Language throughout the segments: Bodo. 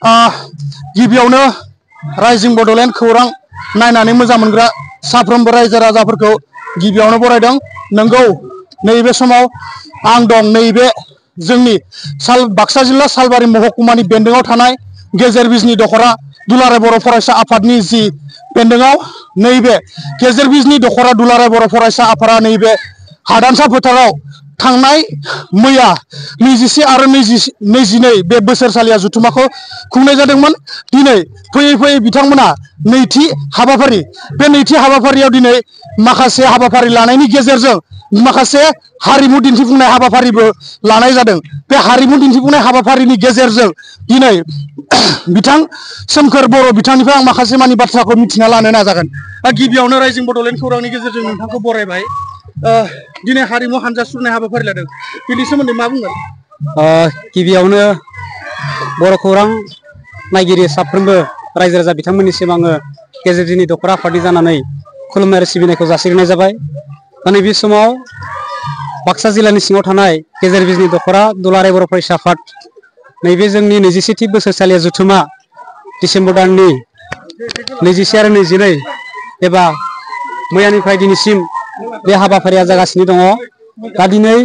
गिबियावनो राइजिं बड'लेण्ड खौरां नायनानै मोजां मोनग्रा साफ्रोमबो रायजो राजाफोरखौ गिबियावनो बरायदों। नंगौ, नैबे समाव आं दं नैबे जोंनि बाक्सा जिल्ला सालबारि महकुमानि बेन्दोङाव थानाय गेजेर बिजनी दख'रा दुलाराय बर' फरायसा आफादनि जि बेन्दोङाव नैबे गेजेर बिजनी दख'रा दुलाराय बर' फरायसा आफादा नैबे हादानसा फोथाराव थांनाय मैया 24 आरो 22 बे बोसोरसालिया जथुमाखौ खुंनाय जादोंमोन। दिनै फैयै फैयै बिथांमोना नैथि हाबाफारि बे नैथि हाबाफारियाव दिनै माखासे हाबाफारि लानायनि गेजेरजों माखासे हारिमु दिन्थिफुंनाय हाबाफारिबो लानाय जादों। बे हारिमु दिन्थिफुंनाय हाबाफारिनि गेजेरजों दिनै बिथां सोमखोर बर' बिथांनिफ्राय आं माखासे मानि बाथ्राखौ मिथिना लानो नाजागोन। गिबियावनो राइजिं बड'लेण्ड खौरांनि गेजेरजों नोंथांखौ बरायबाय। दिनै हारिमु हानजा सुरनाय हाबाफारि लादों, बेनि सोमोन्दै मा बुंगोन? गिबियावनो बर' खौरां नायगिरि साफ्रोमबो रायजो राजा बिथांमोननिसिम आङो गेजेर बिजनी दख'रा आफादनि जानानै खुलुमनाय आरो सिबिनायखौ जासिग्रोनाय जाबाय। दा नैबे समाव बाक्सा जिल्लानि सिङाव थानाय गेजेर बिजनी दख'रा दुलाराय बर' फरायसा आफाद नैबे जोंनि 21थि बोसोरसालिया जथुमा डिसेम्बर दाननि 21 आरो 22 एबा मैयानिफ्राय दिनैसिम बे हाबाफारिया जागासिनो दङ। दा दिनै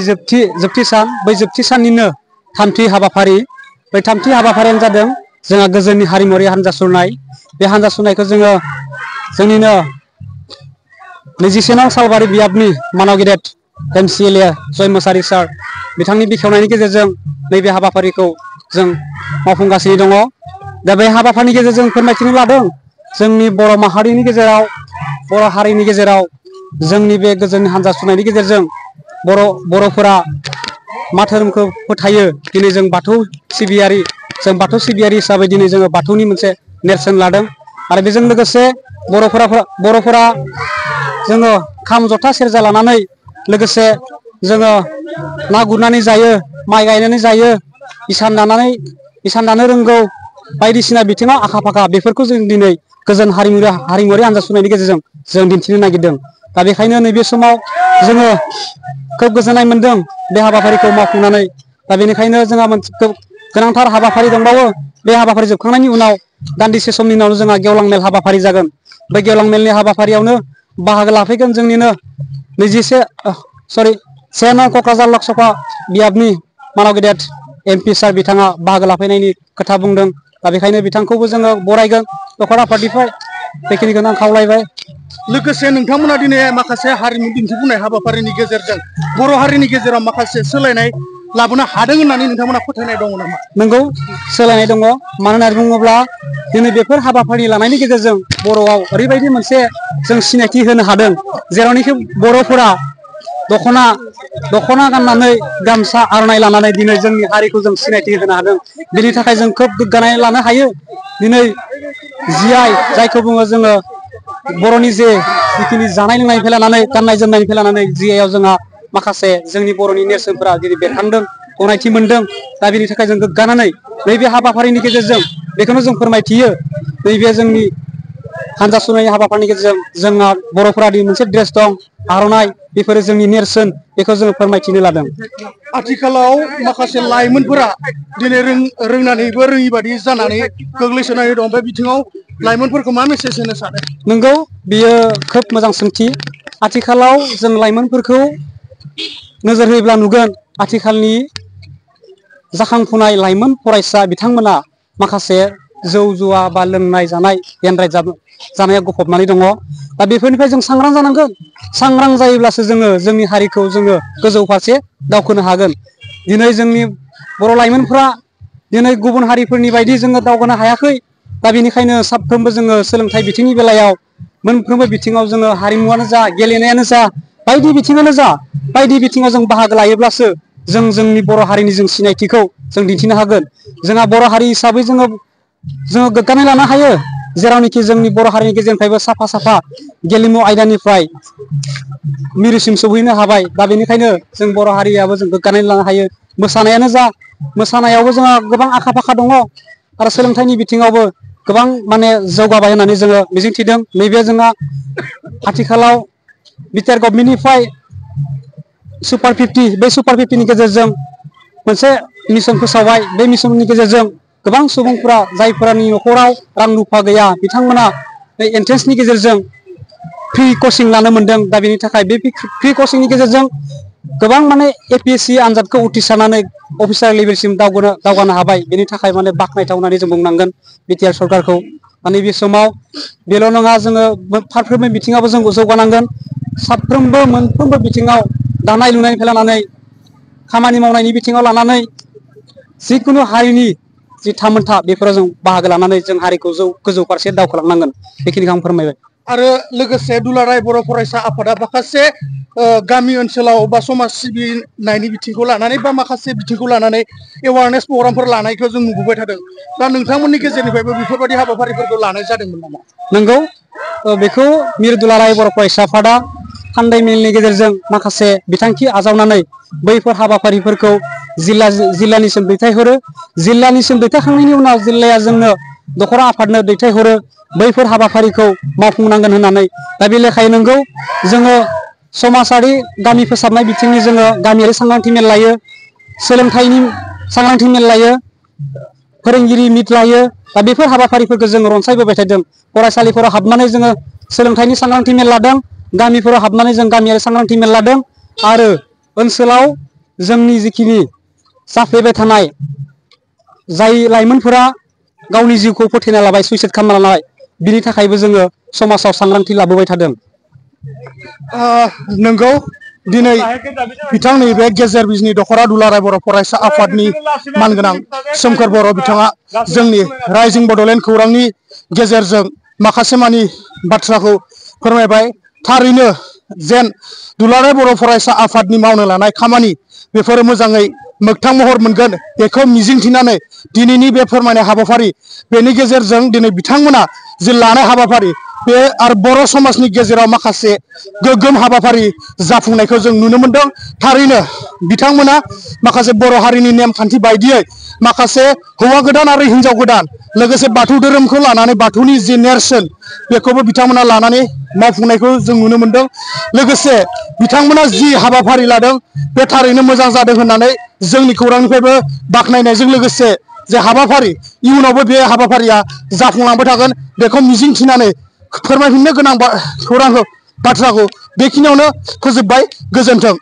जोबथि सान, बै जोबथि साननिनो थामथि हाबाफारि। बै थामथि हाबाफारियानो जादों जोंहा गोजोननि हारिमुवारि हानजा सुरनाय। बे हानजा सुरनायखौ जोङो जोंनिनो 21 नं सालबारि बियाबनि मानाव गेदेर MCLA जय मुसाहारि सार बिथांनि बेखेवनायनि गेजेरजों नैबे हाबाफारिखौ जों मावफुंगासिनो दङ। दा बे हाबाफारिनि गेजेरजों फोरमायथिनो लादों जोंनि बर' माहारिनि गेजेराव, बर' हारिनि गेजेराव जोंनि बे गोजोन हानजा सुरनायनि गेजेरजों बर'फोरा मा धोरोमखौ फोथायो। दिनै जों बाथौ सिबियारि, जों बाथौ सिबियारि हिसाबै दिनै जोङो बाथौनि मोनसे नेरसोन लादों। आरो बेजों लोगोसे बर'फोरा जोङो खाम जथा सेरजा लानानै लोगोसे जोङो ना गुरनानै जायो, माइ गायनानै जायो, इसान दानो रोंगौ, बायदिसिना बिथिङाव आखा फाखा। बेफोरखौ जों दिनै गोजोन हारिमुवारि हानजा सुरनायनि गेजेरजों जों दिन्थिनो नागिरदों। दा बेखायनो नैबे समाव जोङो खोब गोजोननाय मोनदों बे हाबाफारिखौ मावफुंनानै। दा बेनिखायनो जोंहा मोनसे गोनांथार हाबाफारि दंबावो। बे हाबाफारि जोबखांनायनि उनाव दान्दिसे समनि उनाव जोंहा गेवलां मेल हाबाफारि जागोन। बे गेवलां मेलनि हाबाफारियावनो बाहागो लाफैगोन जोंनिनो 1 नं क'क्राझार लक सभा बियाबनि मानाव गेदेर MP सार बिथाङा बाहागो लाफैनायनि खोथा बुंदों। दा बेखायनो बिथांखौबो जोङो बरायगोन दख'रा आफादनिफ्राय। बेखिनिखौनो आं खावलायबाय। लोगोसे नोंथांमोना दिनै माखासे हारिमु दिन्थिफुंनाय हाबाफारिनि गेजेरजों बर' हारिनि गेजेराव माखासे सोलायनाय लाबोनो हादों होननानै नोंथांमोना फोथायनाय दङ नामा? नंगौ, सोलायनाय दङ। मानो होननानै बुङोब्ला दिनै बेफोर हाबाफारि लानायनि गेजेरजों बर'आव ओरैबायदि मोनसे जों सिनायथि होनो हादों, जेरावनोखि बर'फोरा दख'ना गाननानै गामसा आर'नाइ लानानै दिनै जोंनि हारिखौ जों सिनायथि होनो हादों। बिनि थाखाय जों खोब गोग्गानाय लानो हायो। दिनै GI जायखौ बुङो जोङो बर'नि जिखिनि जानाय लोंनायनिफ्राय लानानै गाननाय जोमनायनिफ्राय लानानै GI आव जोंहा माखासे जोंनि बर'नि नेरसोनफोरा दिनै बेरखांदों, गनायथि मोनदों। दा बेनि थाखाय जों गोग्गानानै नैबे हाबाफारिनि गेजेरजों बेखौनो जों फोरमायथियो। नैबे जोंनि हानजा सुरनायनि हाबाफारिनि गेजेरजों जोंहा बर'फोरा मोनसे ड्रेस दं, आर'नाइ, बेफोरो जोंनि नेरसोन, बेखौ जोङो फोरमायथिनो लादों। आथिखालाव माखासे लाइमोनफोरा दिनै रोंनानैबो रोङि बादि जानानै गोग्लैसोनानै दं। बे बिथिङाव लाइमोनफोरखौ मा मेसेज होनो सानो? नंगौ, बियो खोब मोजां सोंथि। आथिखालाव जों लाइमोनफोरखौ नोजोर होयोब्ला नुगोन आथिखालनि जाखांफुनाय लाइमोन फरायसा बिथांमोना माखासे जौ जुवा बा लोंनाय जानाय देनद्राय जानाया गफबनानै दङ। दा बेफोरनिफ्राय जों सांग्रां जानांगोन। सांग्रां जायोब्लासो जोङो जोंनि हारिखौ जोङो गोजौ फारसे दावखोनो हागोन। दिनै जोंनि बर' लाइमोनफ्रा दिनै गुबुन हारिफोरनि बायदि जोङो दावगानो हायाखै। दा बेनिखायनो साफ्रोमबो जोङो सोलोंथाइ बिथिंनि बेलायाव मोनफ्रोमबो बिथिङाव जोङो हारिमुवानो जा, गेलेनायानो जा, बायदि बिथिङानो जा, बायदि बिथिङाव जों बाहागो लायोब्लासो जों जोंनि बर' हारिनि जों सिनायथिखौ जों दिन्थिनो हागोन। जोंहा बर' हारि हिसाबै जोङो गोग्गानाय लानो हायो, जेरावनोखि जोंनि बर' हारिनि गेजेरनिफ्रायबो साफा साफा गेलेमु आयदानिफ्राय मिरुसिम सौहैनो हाबाय। दा बेनिखायनो जों बर' हारियाबो जों गोग्गानाय लानो हायो। मोसानायानो जा, मोसानायावबो जोंहा गोबां आखा फाखा दङ आरो सोलोंथाइनि बिथिङावबो गोबां माने जौगाबाय होननानै जोङो मिजिंथिदों। नैबे जोंहा आथिखालाव बिटिआर गभर्नमेन्टनिफ्राय सुपार 50, बे सुपार 50नि गेजेरजों मोनसे मिशन फोसावबाय बे मिशननि गेजेरजों गोबां सुबुंफोरा जायफोरनि न'खराव रां रुफा गैया बिथांमोना बे एन्ट्रेन्सनि गेजेरजों फ्रि कचिं लानो मोनदों। दा बेनि थाखाय बे फ्रि कचिंनि गेजेरजों गोबां माने APSC आनजादखौ उथ्रिसारनानै अफिसार लेभेलसिम दावगानो हाबाय। बेनि थाखाय माने बाख्नायथाव होननानै जों बुंनांगोन बिटिआर सरकारखौ। माने बे समाव बेल' नङा, जोङो फारफ्रोमबो बिथिङावबो जों जौगानांगोन। साफ्रोमबो मोनफ्रोमबो बिथिङाव दानाय लुनायनिफ्राय लानानै खामानि मावनायनि बिथिङाव लानानै जिखुनु हारिनि जि थामोनथा बेफोराव जों बाहागो लानानै जों हारिखौ गोजौ फारसे दावखोलांनांगोन। बेखिनिखौ आं फोरमायबाय। आरो लोगोसे दुलाराय बर' फरायसा आफादा माखासे गामि ओनसोलाव बा समाज सिबिनायनि बिथिंखौ लानानै बा माखासे बिथिंखौ लानानै एवारनेस प्रग्रामफोर लानायखौ जों नुबोबाय थादों। दा नोंथांमोननि गेजेरनिफ्रायबो बेफोरबायदि हाबाफारिफोरखौ लानाय जादोंमोन नामा? नंगौ, बेखौ मिरु दुलाराय बर' फरायसा आफादा थान्दै मेलनि गेजेरजों माखासे बिथांखि आजावनानै बैफोर हाबाफारिफोरखौ जिल्लानिसिम दैथायहरो। जिल्लानिसिम दैथायखांनायनि उनाव जिल्लाया जोंनो दखरा आफादनो दैथायहरो बैफोर हाबाफारिखौ मावफुंनांगोन होननानै। दा बे लेखायै नंगौ, जोङो समाजारि गामि फोसाबनाय बिथिंनि जोङो गामियारि सांग्रांथि मेल लायो, सोलोंथाइनि सांग्रांथि मेल लायो, फोरोंगिरि मिट लायो। दा बेफोर हाबाफारिफोरखौ जोङो रनसायबोबाय थादों। फरायसालिफोराव हाबनानै जोङो सोलोंथाइनि सांग्रांथि मेल लादों, गामिफोराव हाबनानै जों गामियारि सांग्रांथि मेल लादों आरो ओनसोलाव जोंनि जिखिनि जाफ्लेबाय थानाय जाय लाइमोनफोरा गावनि जिउखौ फोथैना लाबाय, सुइसाइड खालामना लाबाय, बिनि थाखायबो जोङो समाजाव सांग्रांथि लाबोबाय थादों। नंगौ, दिनै बिथां नैबे गेजेर बिजनि दखरा दुलाराय बर' फरायसा आफादनि मानगोनां सोमखोर बर' बिथाङा जोंनि राइजिं बड'लेण्ड खौरांनि गेजेरजों माखासे मानि बाथ्राखौ फोरमायबाय। थारैनो जेन दुलाराय बर' फरायसा आफादनि मावनो लानाय खामानि बेफोरो मोजाङै मोगथां महर मोनगोन बेखौ मिजिंथिनानै दिनैनि बे फोरमायनाय हाबाफारि बेनि गेजेरजों दिनै बिथांमोना जि लानाय हाबाफारि बे आरो बर' समाजनि गेजेराव माखासे गोग्गोम हाबाफारि जाफुंनायखौ जों नुनो मोनदों। थारैनो बिथांमोना माखासे बर' हारिनि नेमखान्थि बायदियै माखासे हौवा गोदान आरो हिनजाव गोदान लोगोसे बाथौ धोरोमखौ लानानै बाथौनि जि नेरसोन बेखौबो बिथांमोना लानानै मावफुंनायखौ जों नुनो मोनदों। लोगोसे बिथांमोना जि हाबाफारि लादों बे थारैनो मोजां जादों होननानै जोंनि खौरांनिफ्रायबो बाख्नायनायजों लोगोसे जे हाबाफारि इयुनावबो बे हाबाफारिया जाफुंलांबाय थागोन बेखौ मिजिंथिनानै फोरमायफिननो गोनां खौरांखौ बाथ्राखौ बेखिनियावनो फोजोबबाय। गोजोन्थों।